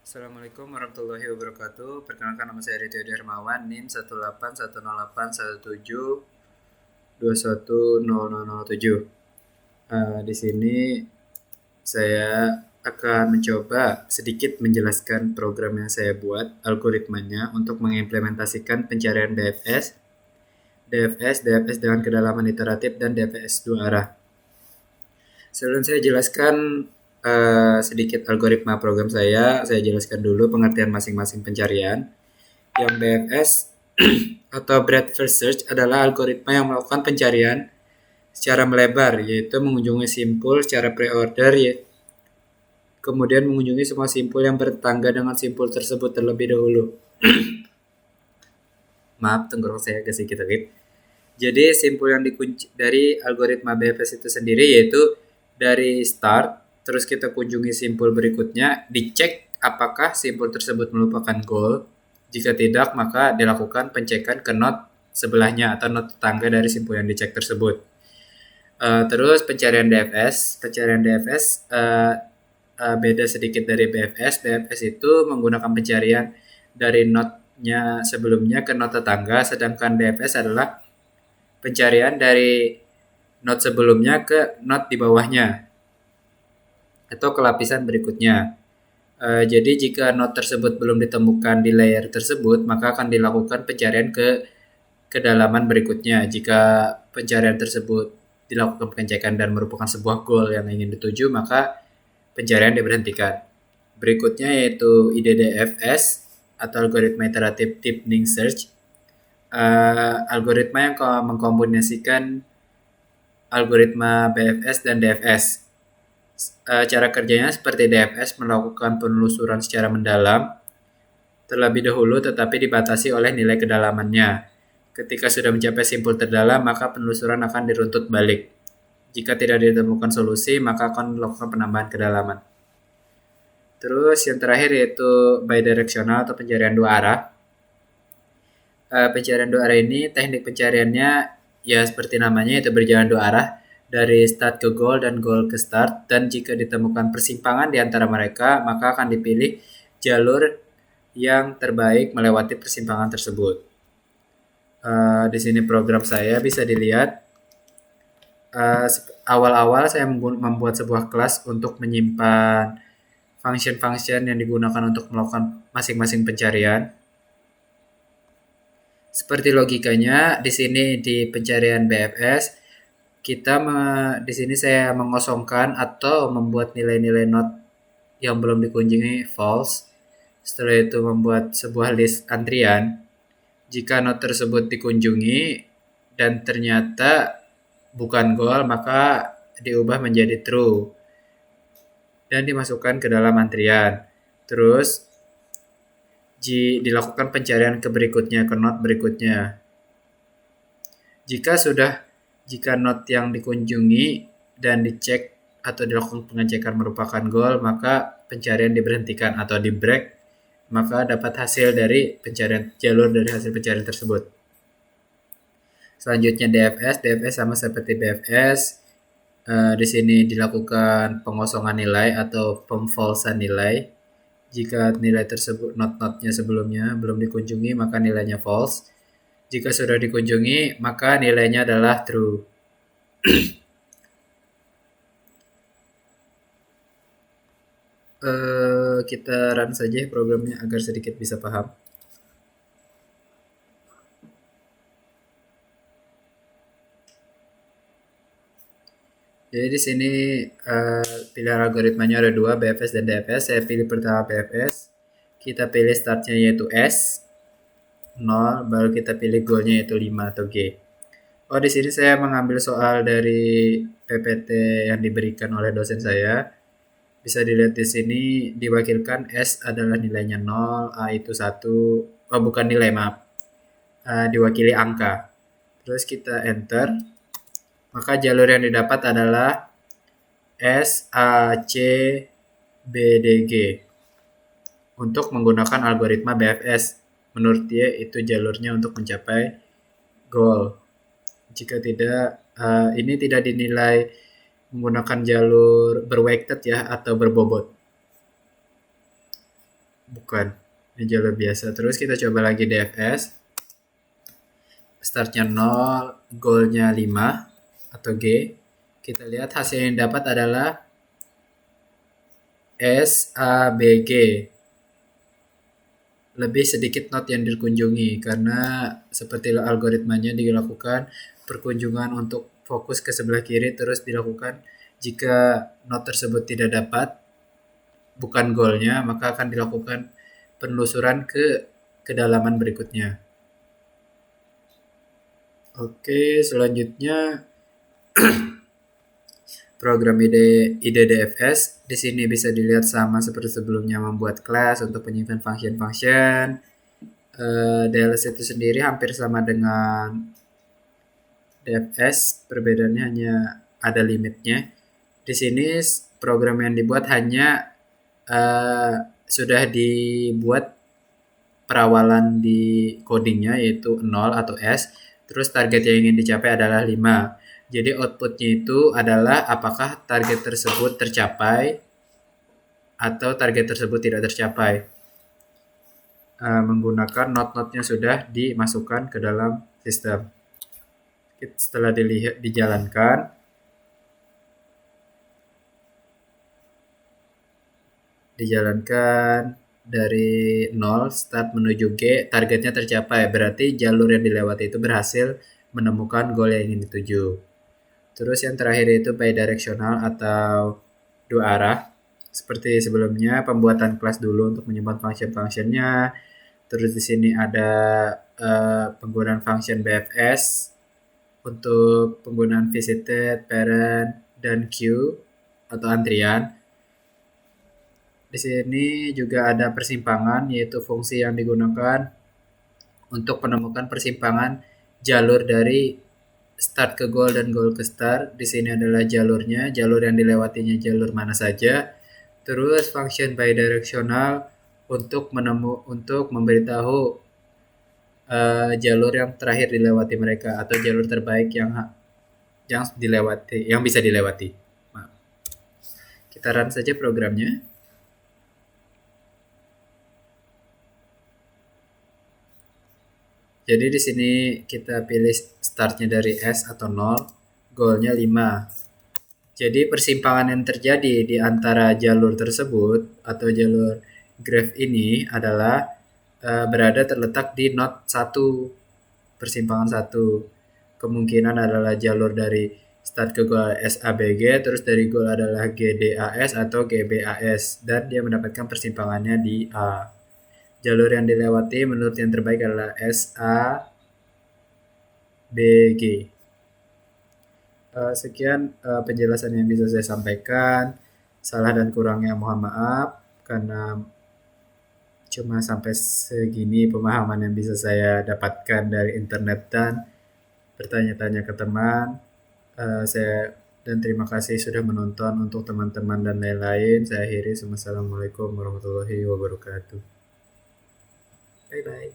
Assalamualaikum warahmatullahi wabarakatuh. Perkenalkan, nama saya Ridho Hermawan, NIM 1810817210007. Di sini saya akan mencoba sedikit menjelaskan program yang saya buat, algoritmanya untuk mengimplementasikan pencarian DFS dengan kedalaman iteratif, dan DFS dua arah. Sebelum saya jelaskan sedikit algoritma program saya jelaskan dulu pengertian masing-masing pencarian. Yang BFS atau Breadth First Search adalah algoritma yang melakukan pencarian secara melebar, yaitu mengunjungi simpul secara pre-order, kemudian mengunjungi semua simpul yang bertetangga dengan simpul tersebut terlebih dahulu. Maaf, tenggorok saya agak sedikit sakit. Jadi simpul yang dikunci dari algoritma BFS itu sendiri yaitu dari start, terus kita kunjungi simpul berikutnya, dicek apakah simpul tersebut merupakan goal. Jika tidak, maka dilakukan pencekan ke node sebelahnya atau node tetangga dari simpul yang dicek tersebut. Terus pencarian DFS beda sedikit dari BFS. BFS itu menggunakan pencarian dari node-nya sebelumnya ke node tetangga, sedangkan DFS adalah pencarian dari node sebelumnya ke node di bawahnya atau ke lapisan berikutnya. Jadi jika node tersebut belum ditemukan di layer tersebut, maka akan dilakukan pencarian ke kedalaman berikutnya. Jika pencarian tersebut dilakukan pengecekan dan merupakan sebuah goal yang ingin dituju, maka pencarian diberhentikan. Berikutnya yaitu IDDFS atau algoritma iteratif deepening search. Algoritma yang mengkombinasikan algoritma BFS dan DFS. Cara kerjanya seperti DFS, melakukan penelusuran secara mendalam terlebih dahulu tetapi dibatasi oleh nilai kedalamannya. Ketika sudah mencapai simpul terdalam, maka penelusuran akan diruntut balik. Jika tidak ditemukan solusi, maka akan dilakukan penambahan kedalaman. Terus yang terakhir yaitu bidirectional atau pencarian dua arah. Pencarian dua arah ini teknik pencariannya ya seperti namanya, yaitu berjalan dua arah dari start ke goal dan goal ke start, dan jika ditemukan persimpangan di antara mereka, maka akan dipilih jalur yang terbaik melewati persimpangan tersebut. Di sini program saya bisa dilihat. Awal-awal saya membuat sebuah kelas untuk menyimpan function-function yang digunakan untuk melakukan masing-masing pencarian. Seperti logikanya di sini di pencarian BFS, di sini saya mengosongkan atau membuat nilai-nilai node yang belum dikunjungi false. Setelah itu membuat sebuah list antrian. Jika node tersebut dikunjungi dan ternyata bukan goal, maka diubah menjadi true dan dimasukkan ke dalam antrian. Terus dilakukan pencarian ke berikutnya, ke node berikutnya. Jika node yang dikunjungi dan dicek atau dilakukan pengecekan merupakan goal, maka pencarian diberhentikan atau di break, maka dapat hasil dari pencarian, jalur dari hasil pencarian tersebut. Selanjutnya DFS sama seperti BFS. Di sini dilakukan pengosongan nilai atau pemfalsan nilai. Jika nilai tersebut node-node-nya sebelumnya belum dikunjungi, maka nilainya false. Jika sudah dikunjungi, maka nilainya adalah true. Kita run saja programnya agar sedikit bisa paham. Jadi di sini pilihan algoritmanya ada dua, BFS dan DFS. Saya pilih pertama BFS. Kita pilih startnya yaitu S 0, baru kita pilih goalnya yaitu 5 atau G. Oh, di sini saya mengambil soal dari PPT yang diberikan oleh dosen saya. Bisa dilihat di sini diwakilkan S adalah nilainya 0, A itu 1. Oh, bukan nilai, maaf. Diwakili angka. Terus kita enter. Maka jalur yang didapat adalah S, A, C, B, D, G. Untuk menggunakan algoritma BFS. Menurut dia itu jalurnya untuk mencapai goal. Jika tidak, ini tidak dinilai menggunakan jalur berweighted ya atau berbobot. Bukan, ini jalur biasa. Terus kita coba lagi DFS. Startnya 0, goalnya 5 atau G. Kita lihat hasil yang dapat adalah SABG. Lebih sedikit not yang dikunjungi karena seperti algoritmanya dilakukan perkunjungan untuk fokus ke sebelah kiri terus dilakukan. Jika not tersebut tidak dapat, bukan goalnya, maka akan dilakukan penelusuran ke kedalaman berikutnya. Oke, selanjutnya program IDDFS di sini bisa dilihat sama seperti sebelumnya, membuat kelas untuk penyimpan function-function. DLS itu sendiri hampir sama dengan DFS, perbedaannya hanya ada limitnya. Di sini program yang dibuat hanya sudah dibuat perawalan di codingnya yaitu 0 atau S, terus target yang ingin dicapai adalah 5. Jadi outputnya itu adalah apakah target tersebut tercapai atau target tersebut tidak tercapai. Menggunakan not-notnya sudah dimasukkan ke dalam sistem. Setelah dijalankan, dari 0 start menuju G, targetnya tercapai. Berarti jalur yang dilewati itu berhasil menemukan goal yang ingin dituju. Terus yang terakhir itu bidirectional atau dua arah. Seperti sebelumnya, pembuatan kelas dulu untuk menyimpan function-functionnya. Terus di sini ada penggunaan function BFS untuk penggunaan visited, parent, dan queue atau antrian. Di sini juga ada persimpangan, yaitu fungsi yang digunakan untuk menemukan persimpangan jalur dari start ke goal dan goal ke start. Di sini adalah jalurnya, jalur yang dilewatinya jalur mana saja. Terus function bidirectional untuk memberitahu jalur yang terakhir dilewati mereka atau jalur terbaik yang dilewati, yang bisa dilewati. Maaf. Kita run saja programnya. Jadi di sini kita pilih startnya dari S atau 0, goalnya 5. Jadi persimpangan yang terjadi di antara jalur tersebut atau jalur graph ini adalah berada terletak di node 1, persimpangan 1. Kemungkinan adalah jalur dari start ke goal SABG, terus dari goal adalah GDAS atau GBAS, dan dia mendapatkan persimpangannya di A. Jalur yang dilewati menurut yang terbaik adalah SABG. Sekian penjelasan yang bisa saya sampaikan. Salah dan kurangnya mohon maaf karena cuma sampai segini pemahaman yang bisa saya dapatkan dari internet dan bertanya-tanya ke teman. Dan terima kasih sudah menonton. Untuk teman-teman dan lain-lain, saya akhiri. Assalamualaikum warahmatullahi wabarakatuh. Bye-bye.